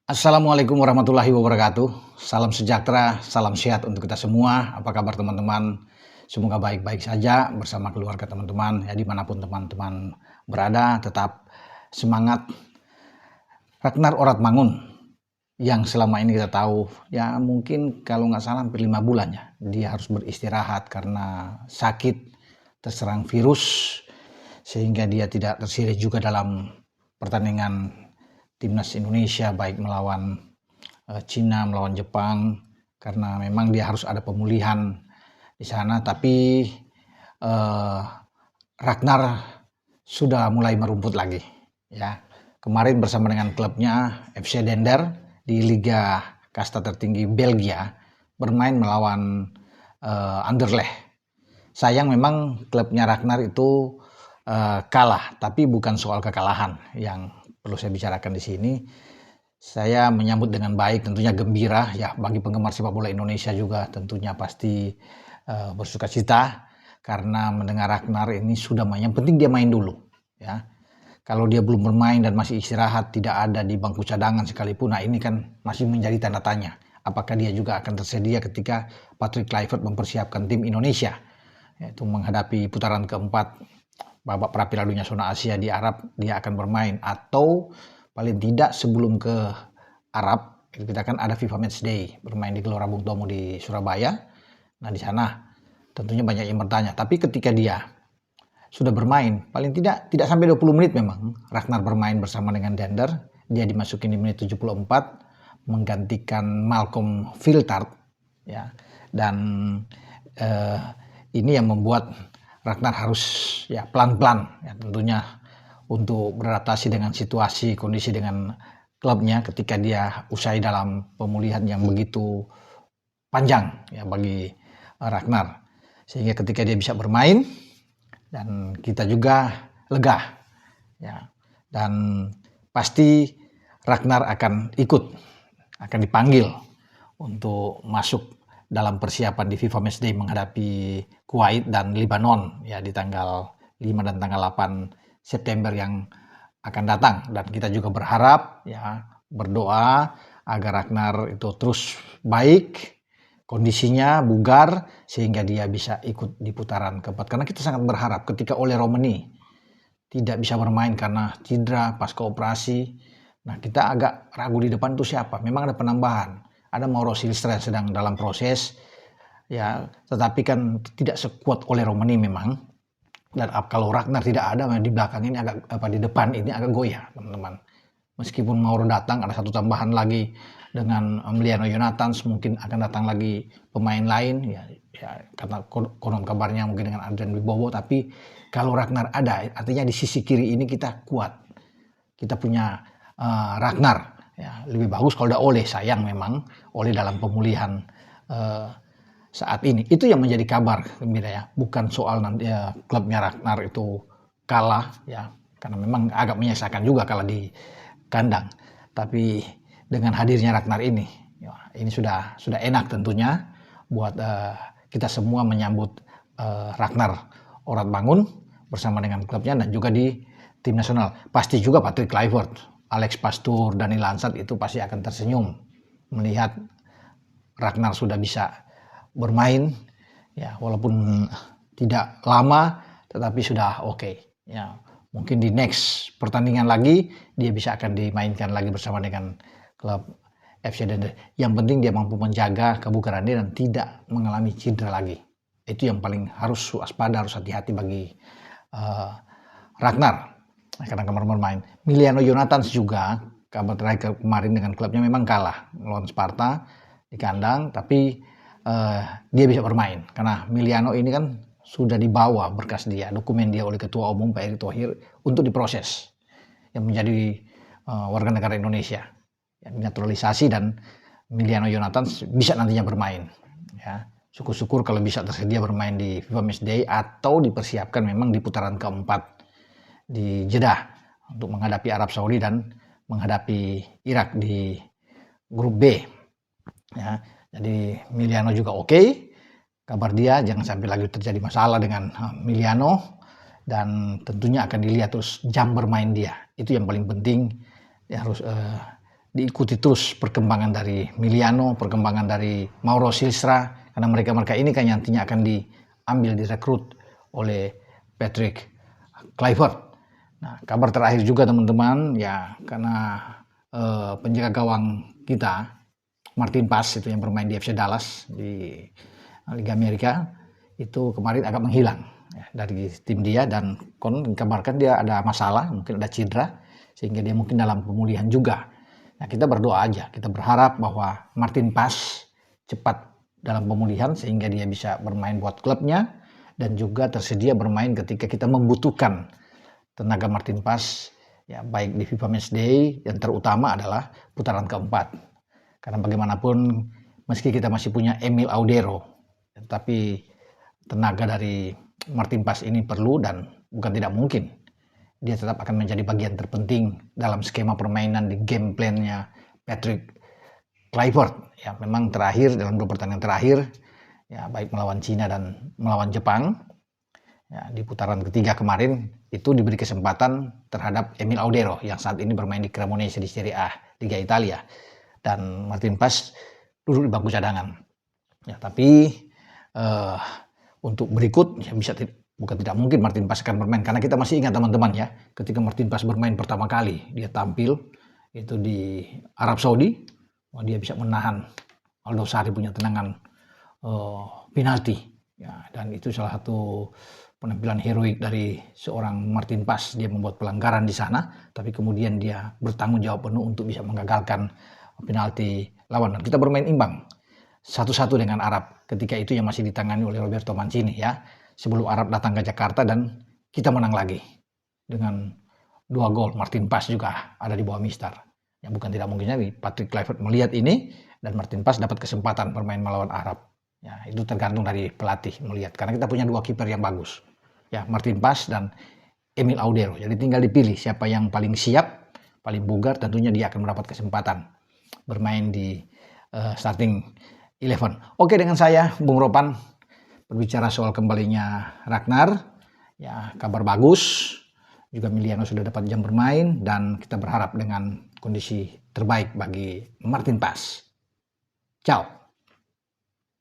Assalamualaikum warahmatullahi wabarakatuh. Salam sejahtera, salam sehat untuk kita semua. Apa kabar teman-teman? Semoga baik-baik saja bersama keluarga teman-teman. Ya dimanapun teman-teman berada, tetap semangat. Ragnar Oratmangun yang selama ini kita tahu, ya mungkin kalau nggak salah hampir 5 bulan ya, dia harus beristirahat karena sakit, terserang virus, sehingga dia tidak tersirit juga dalam pertandingan timnas Indonesia baik melawan Cina, melawan Jepang, karena memang dia harus ada pemulihan di sana. Tapi Ragnar sudah mulai merumput lagi ya. Kemarin bersama dengan klubnya FC Dender di Liga Kasta tertinggi Belgia bermain melawan Anderlecht. Sayang memang klubnya Ragnar itu kalah, tapi bukan soal kekalahan yang perlu saya bicarakan di sini. Saya menyambut dengan baik, tentunya gembira ya, bagi penggemar sepak bola Indonesia juga tentunya pasti bersukacita karena mendengar Ragnar ini sudah main. Yang penting dia main dulu ya. Kalau dia belum bermain dan masih istirahat, tidak ada di bangku cadangan sekalipun, nah ini kan masih menjadi tanda tanya. Apakah dia juga akan tersedia ketika Patrick Kluivert mempersiapkan tim Indonesia, yaitu menghadapi putaran keempat babak pra-Piala Dunia zona Asia di Arab, dia akan bermain. Atau paling tidak sebelum ke Arab, kita kan ada FIFA Matchday, bermain di Gelora Bung Tomo di Surabaya. Nah di sana tentunya banyak yang bertanya, tapi ketika dia sudah bermain, paling tidak sampai 20 menit memang Ragnar bermain bersama dengan Dender. Dia dimasukin di menit 74 menggantikan Malcolm Filtard ya. Dan ini yang membuat Ragnar harus ya pelan-pelan ya tentunya untuk beradaptasi dengan situasi kondisi dengan klubnya ketika dia usai dalam pemulihan yang begitu panjang ya bagi Ragnar, sehingga ketika dia bisa bermain dan kita juga lega ya, dan pasti Ragnar akan dipanggil untuk masuk dalam persiapan di FIFA Matchday menghadapi Kuwait dan Lebanon ya di tanggal 5 dan tanggal 8 September yang akan datang. Dan kita juga berharap ya, berdoa agar Ragnar itu terus baik kondisinya, bugar, sehingga dia bisa ikut di putaran keempat. Karena kita sangat berharap ketika Ole Romani tidak bisa bermain karena cedera pasca operasi. Nah kita agak ragu di depan itu siapa. Memang ada penambahan. Ada Mauro Silstra yang sedang dalam proses. Ya, tetapi kan tidak sekuat Ole Romani memang. Dan kalau Ragnar tidak ada, di belakang ini agak di depan ini agak goyah, teman-teman. Meskipun Mauro datang, ada satu tambahan lagi dengan Emiliano Jonathans, mungkin akan datang lagi pemain lain ya karena konon kabarnya mungkin dengan Adrian Wibowo. Tapi kalau Ragnar ada, artinya di sisi kiri ini kita kuat. Kita punya Ragnar ya, lebih bagus kalau ada Ole. Sayang memang Ole dalam pemulihan saat ini. Itu yang menjadi kabar gembira ya, bukan soal nanti ya, klubnya Ragnar itu kalah ya, karena memang agak menyesakan juga kalah di kandang. Tapi dengan hadirnya Ragnar ini, ya, ini sudah enak tentunya buat kita semua menyambut Ragnar Oratmangun bersama dengan klubnya dan juga di tim nasional. Pasti juga Patrick Kluivert, Alex Pastoor, Dani Lansat itu pasti akan tersenyum melihat Ragnar sudah bisa bermain ya, walaupun tidak lama tetapi sudah oke ya. Mungkin di next pertandingan lagi dia bisa akan dimainkan lagi bersama dengan klub FC Dender. Yang penting dia mampu menjaga kebugaran dia dan tidak mengalami cedera lagi. Itu yang paling harus waspada, harus hati-hati bagi Ragnar karena kemarin bermain. Emiliano Jonathans juga kabar terakhir kemarin dengan klubnya memang kalah melawan Sparta di kandang, tapi dia bisa bermain karena Emiliano ini kan sudah dibawa berkas dia, dokumen dia oleh Ketua Umum Pak Erick Thohir untuk diproses yang menjadi warga negara Indonesia yang naturalisasi, dan Emiliano Jonathans bisa nantinya bermain ya. Syukur-syukur kalau bisa tersedia bermain di FIFA Matchday atau dipersiapkan memang di putaran keempat di Jeddah untuk menghadapi Arab Saudi dan menghadapi Irak di grup B ya. Jadi Emiliano juga oke. Kabar dia jangan sampai lagi terjadi masalah dengan Emiliano, dan tentunya akan dilihat terus jam bermain dia. Itu yang paling penting, dia harus diikuti terus perkembangan dari Miliano, perkembangan dari Mauro Silstra, karena mereka ini kan nantinya akan diambil, direkrut oleh Patrick Kluivert. Nah, kabar terakhir juga teman-teman, ya karena penjaga gawang kita Martin Paz itu yang bermain di FC Dallas di Liga Amerika itu kemarin agak menghilang ya, dari tim dia, dan dikabarkan dia ada masalah, mungkin ada cedera sehingga dia mungkin dalam pemulihan juga. Nah, kita berdoa aja, kita berharap bahwa Martin Paz cepat dalam pemulihan sehingga dia bisa bermain buat klubnya dan juga tersedia bermain ketika kita membutuhkan tenaga Martin Paz ya, baik di FIFA Matchday, yang terutama adalah putaran keempat. Karena bagaimanapun meski kita masih punya Emil Audero, tapi tenaga dari Martin Paz ini perlu, dan bukan tidak mungkin dia tetap akan menjadi bagian terpenting dalam skema permainan di game plan-nya Patrick Kluivert. Ya, memang terakhir dalam 2 pertandingan terakhir ya, baik melawan Cina dan melawan Jepang ya, di putaran ketiga kemarin itu diberi kesempatan terhadap Emil Audero yang saat ini bermain di Cremonese di Serie A Liga Italia, dan Martin Paz duduk di bangku cadangan. Ya, tapi untuk berikut ya bukan tidak mungkin Martin Paz akan bermain, karena kita masih ingat teman-teman ya, ketika Martin Paz bermain pertama kali dia tampil itu di Arab Saudi, dia bisa menahan Aldo Sarri punya tendangan penalti ya, dan itu salah satu penampilan heroik dari seorang Martin Paz. Dia membuat pelanggaran di sana, tapi kemudian dia bertanggung jawab penuh untuk bisa menggagalkan penalti lawan, dan kita bermain imbang 1-1 dengan Arab ketika itu yang masih ditangani oleh Roberto Mancini ya, sebelum Arab datang ke Jakarta, dan kita menang lagi dengan 2 gol. Martin Paz juga ada di bawah Mister. Yang bukan tidak mungkinnya Patrick Kluivert melihat ini dan Martin Paz dapat kesempatan bermain melawan Arab. Ya, itu tergantung dari pelatih melihat, karena kita punya 2 kiper yang bagus. Ya, Martin Paz dan Emil Audero. Jadi tinggal dipilih siapa yang paling siap, paling bugar, tentunya dia akan mendapat kesempatan bermain di starting 11. Oke, dengan saya Bung Ropan berbicara soal kembalinya Ragnar. Ya, kabar bagus. Juga Miliano sudah dapat jam bermain, dan kita berharap dengan kondisi terbaik bagi Martin Paz. Ciao.